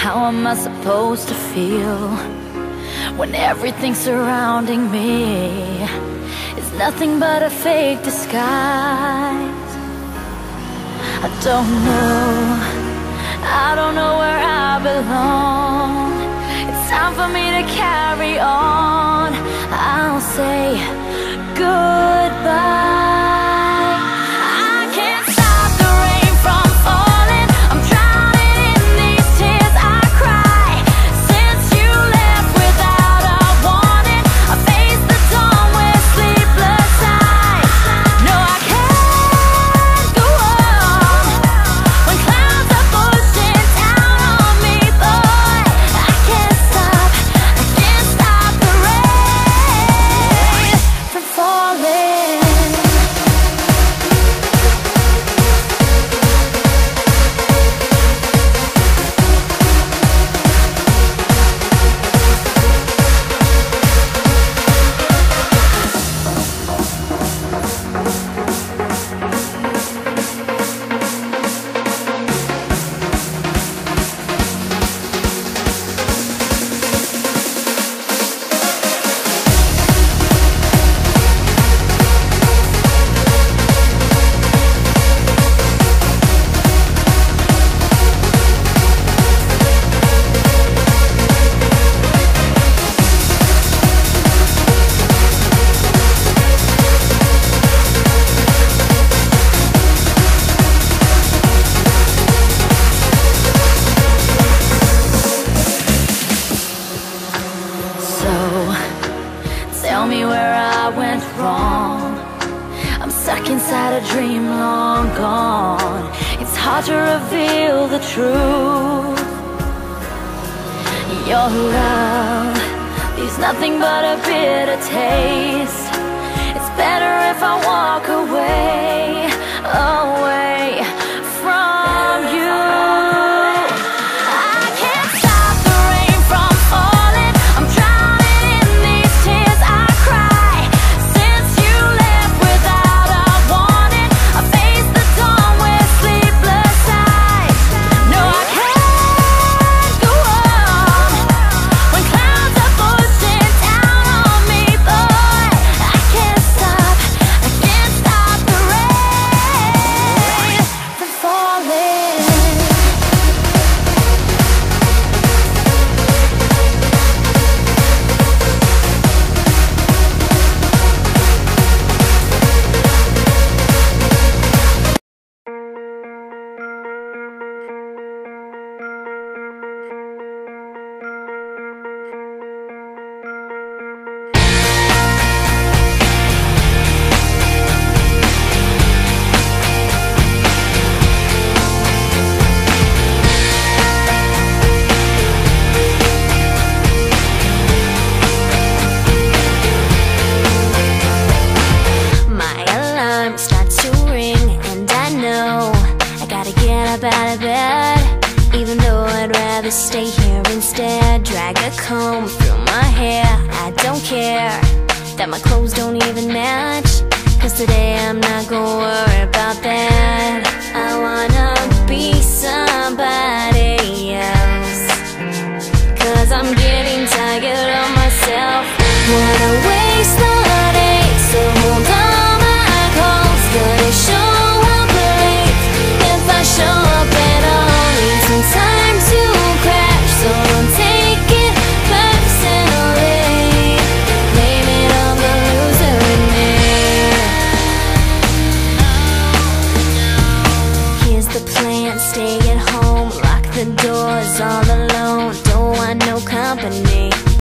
How am I supposed to feel when everything surrounding me is nothing but a fake disguise? I don't know where I belong. It's time for me to carry on. I'll say goodbye. Tell me where I went wrong. I'm stuck inside a dream long gone. It's hard to reveal the truth. Your love leaves nothing but a bitter taste. It's better if I walk away, away from you. Out of bed, even though I'd rather stay here instead. Drag a comb through my hair. I don't care that my clothes don't even match, 'cause today I'm not gonna worry about that. I wanna be somebody else, 'cause I'm getting tired of myself. Wanna waste the day, so hold on my clothes. Gonna show up late if I show